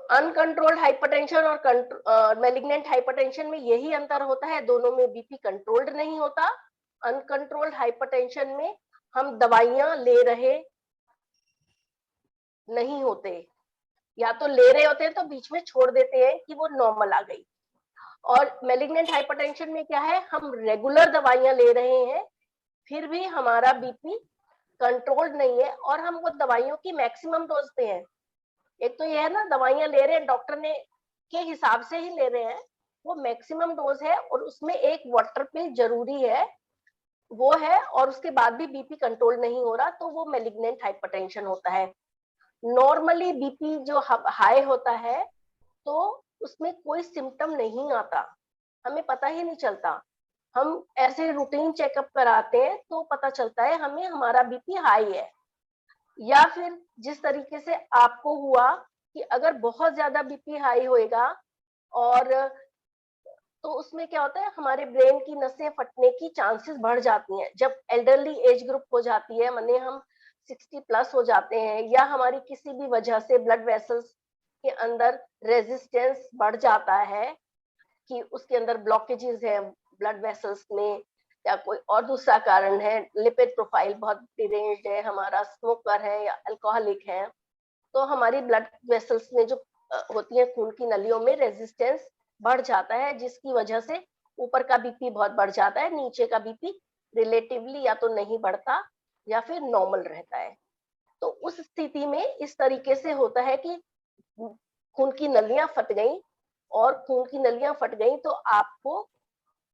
Uncontrolled hypertension और malignant hypertension में यही अंतर होता है, दोनों में बीपी कंट्रोल्ड नहीं होता। अनकंट्रोल्ड हाइपरटेंशन में हम दवाइयां ले रहे नहीं होते, या तो ले रहे होते हैं तो बीच में छोड़ देते हैं कि वो नॉर्मल आ गई। और मैलिग्नेंट हाइपरटेंशन में क्या है, हम रेगुलर दवाइयां ले रहे हैं, फिर भी हमारा बीपी कंट्रोल्ड नहीं है, और हम वो दवाइयों की मैक्सिमम डोज पे हैं। एक तो ये है ना, दवाइयां ले रहे हैं डॉक्टर ने के हिसाब से ही ले रहे हैं, वो मैक्सिमम डोज है, और उसमें एक वाटर पिल जरूरी है, वो है, और उसके बाद भी बीपी कंट्रोल नहीं हो रहा, तो वो मैलिग्नेंट हाइपरटेंशन होता है। नॉर्मली बीपी जो हाई होता है तो उसमें कोई सिम्टम नहीं आता, हमें पता ही नहीं चलता। हम ऐसे रूटीन चेकअप कराते हैं तो पता चलता है हमें हमारा बीपी हाई है। या फिर जिस तरीके से आपको हुआ कि अगर बहुत ज्यादा बीपी हाई होएगा, और तो उसमें क्या होता है, हमारे ब्रेन की नसें फटने की चांसेस बढ़ जाती हैं। जब एल्डरली एज ग्रुप हो जाती है, माने हम 60+ हो जाते हैं, या हमारी किसी भी वजह से ब्लड वेसल्स के अंदर रेजिस्टेंस बढ़ जाता है, कि उसके अंदर ब्लॉकेजेस है ब्लड वेसल्स में, या कोई और दूसरा कारण है, लिपिड प्रोफाइल बहुत डिरेंज्ड है, हमारा स्मोकर है या अल्कोहलिक है, तो हमारी ब्लड वेसल्स में जो होती है खून की नलियों में रेजिस्टेंस बढ़ जाता है, जिसकी वजह से ऊपर का बीपी बहुत बढ़ जाता है, नीचे का बीपी रिलेटिवली या तो नहीं बढ़ता या फिर नॉर्मल रहता है। तो उस स्थिति में इस तरीके से होता है कि खून की नलियां फट गई, और खून की नलियां फट गई तो आपको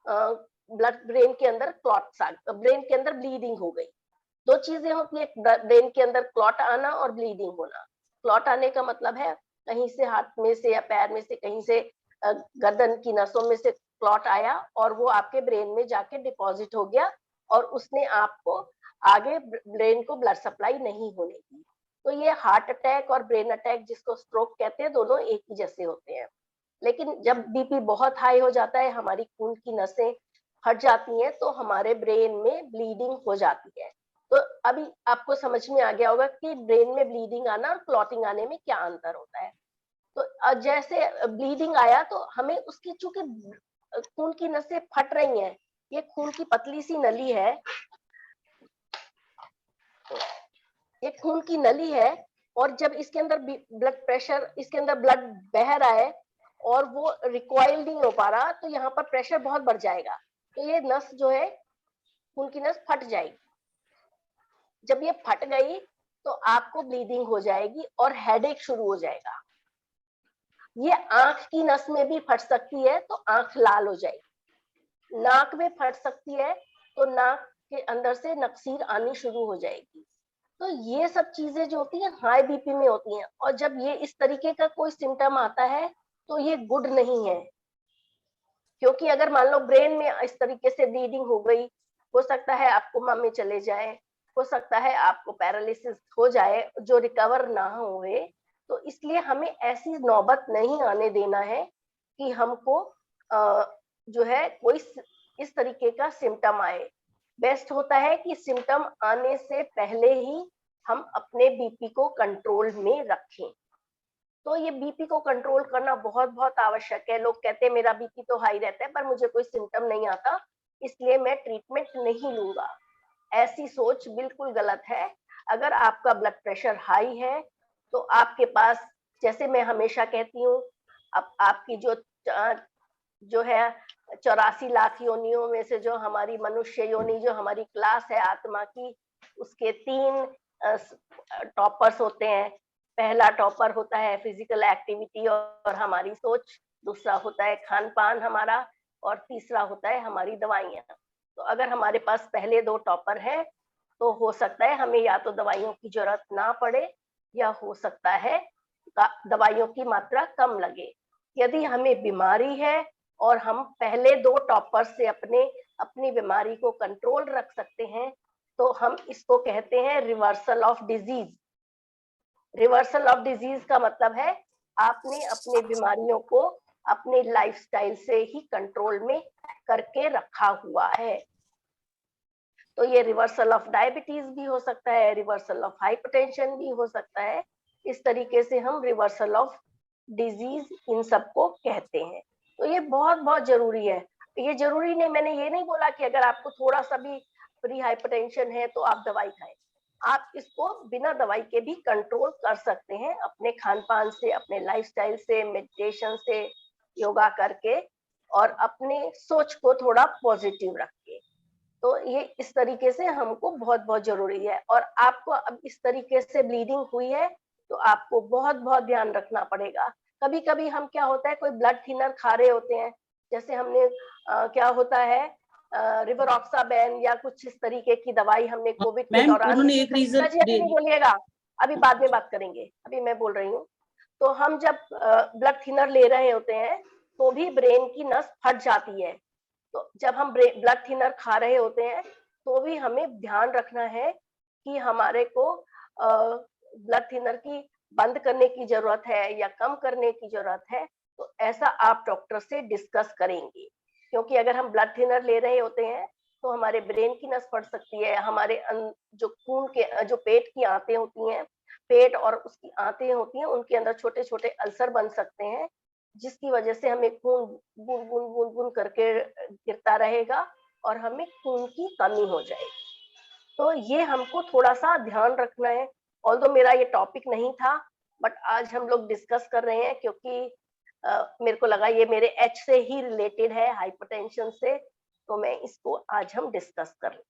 ब्लड ब्रेन के अंदर क्लॉट्स ब्रेन के अंदर ब्लीडिंग हो गई। दो चीजें होती है, ब्रेन के अंदर क्लॉट आना और ब्लीडिंग होना। क्लॉट आने का मतलब है कहीं से हाथ में से या पैर में से, कहीं से गर्दन की नसों में से क्लॉट आया, और वो आपके ब्रेन में जाके डिपॉजिट हो गया, और उसने आपको आगे ब्रेन को ब्लड सप्लाई नहीं होने दी। तो ये हार्ट अटैक और ब्रेन अटैक, जिसको स्ट्रोक कहते हैं, दोनों एक ही जैसे होते हैं। लेकिन जब बीपी बहुत हाई हो जाता है, हमारी खून की नसें फट जाती हैं, तो हमारे ब्रेन में ब्लीडिंग हो जाती है। तो अभी आपको समझ में आ गया होगा कि ब्रेन में ब्लीडिंग आना और क्लॉटिंग आने में क्या अंतर होता है। तो जैसे ब्लीडिंग आया तो हमें उसकी, चूंकि खून की नसें फट रही हैं, ये खून की पतली सी नली है, ये खून की नली है, और जब इसके अंदर ब्लड प्रेशर, इसके अंदर ब्लड बह रहा है और वो रिकॉइल नहीं हो पा रहा, तो यहाँ पर प्रेशर बहुत बढ़ जाएगा, तो ये नस जो है, खून की नस फट जाएगी। जब ये फट गई तो आपको ब्लीडिंग हो जाएगी और हेडेक शुरू हो जाएगा। ये आंख की नस में भी फट सकती है तो आंख लाल हो जाएगी, नाक में फट सकती है तो नाक के अंदर से नक्सीर आनी शुरू हो जाएगी। तो ये सब चीजें जो होती है हाई बीपी में होती हैं, और जब ये इस तरीके का कोई सिम्टम आता है तो ये गुड नहीं है। क्योंकि अगर मान लो ब्रेन में इस तरीके से ब्लीडिंग हो गई, हो सकता है आप कोमा में चले जाए, हो सकता है आपको पैरालिसिस हो जाए जो रिकवर ना हुए। तो इसलिए हमें ऐसी नौबत नहीं आने देना है कि हमको जो है कोई इस तरीके का सिम्टम आए। बेस्ट होता है कि सिम्टम आने से पहले ही हम अपने बीपी को कंट्रोल में रखें। तो ये बीपी को कंट्रोल करना बहुत बहुत आवश्यक है। लोग कहते हैं मेरा बीपी तो हाई रहता है पर मुझे कोई सिम्टम नहीं आता, इसलिए मैं ट्रीटमेंट नहीं लूंगा। ऐसी सोच बिल्कुल गलत है। अगर आपका ब्लड प्रेशर हाई है तो आपके पास, जैसे मैं हमेशा कहती हूँ, अब आपकी जो है 84 लाख योनियों में से जो हमारी मनुष्य योनि, जो हमारी क्लास है आत्मा की, उसके 3 टॉपर्स होते हैं। पहला टॉपर होता है फिजिकल एक्टिविटी और हमारी सोच, दूसरा होता है खान पान हमारा, और तीसरा होता है हमारी दवाइयाँ। तो अगर हमारे पास पहले 2 टॉपर हैं तो हो सकता है हमें या तो दवाइयों की जरूरत ना पड़े, या हो सकता है दवाइयों की मात्रा कम लगे। यदि हमें बीमारी है और हम पहले 2 टॉपर से अपनी बीमारी को कंट्रोल रख सकते हैं, तो हम इसको कहते हैं reversal of disease. Reversal of disease का मतलब है आपने अपने बीमारियों को अपने लाइफस्टाइल से ही कंट्रोल में करके रखा हुआ है। तो ये रिवर्सल ऑफ डायबिटीज भी हो सकता है, रिवर्सल ऑफ हाइपरटेंशन भी हो सकता है। इस तरीके से हम रिवर्सल ऑफ डिजीज इन सबको कहते हैं। तो ये बहुत बहुत जरूरी है। ये जरूरी नहीं, मैंने ये नहीं बोला कि अगर आपको थोड़ा सा भी प्री हाइपरटेंशन है तो आप दवाई खाएं। आप इसको बिना दवाई के भी कंट्रोल कर सकते हैं, अपने खान पान से, अपने लाइफस्टाइल से, मेडिटेशन से, योगा करके, और अपने सोच को थोड़ा पॉजिटिव रख के। तो ये इस तरीके से हमको बहुत बहुत जरूरी है। और आपको अब इस तरीके से ब्लीडिंग हुई है तो आपको बहुत बहुत ध्यान रखना पड़ेगा। कभी कभी हम क्या होता है, कोई ब्लड थिनर खा रहे होते हैं, जैसे हमने क्या होता है, रिवरॉक्साबैन या कुछ इस तरीके की दवाई हमने कोविड के मैम दौरान उन्होंने ली। एक रीजन जी अभी नहीं बोलिएगा, अभी बाद में बात करेंगे, अभी मैं बोल रही हूँ। तो हम जब ब्लड थिनर ले रहे होते हैं तो भी ब्रेन की नस फट जाती है। तो जब हम ब्लड थिनर खा रहे होते हैं तो भी हमें ध्यान रखना है कि हमारे को ब्लड थिनर की बंद करने की जरूरत है या कम करने की जरूरत है। तो ऐसा आप डॉक्टर से डिस्कस करेंगे, क्योंकि अगर हम ब्लड थिनर ले रहे होते हैं तो हमारे ब्रेन की नस फट सकती है, हमारे जो खून के जो पेट की आंतें होती हैं, पेट और उसकी आंतें होती हैं, उनके अंदर छोटे छोटे अल्सर बन सकते हैं, जिसकी वजह से हमें खून बूंद बूंद बूंद बूंद करके गिरता रहेगा और हमें खून की कमी हो जाएगी। तो ये हमको थोड़ा सा ध्यान रखना है। ऑल्दो मेरा ये टॉपिक नहीं था, बट आज हम लोग डिस्कस कर रहे हैं क्योंकि मेरे को लगा ये मेरे एच से ही रिलेटेड है, हाइपरटेंशन से, तो मैं इसको आज हम डिस्कस कर रहे हैं।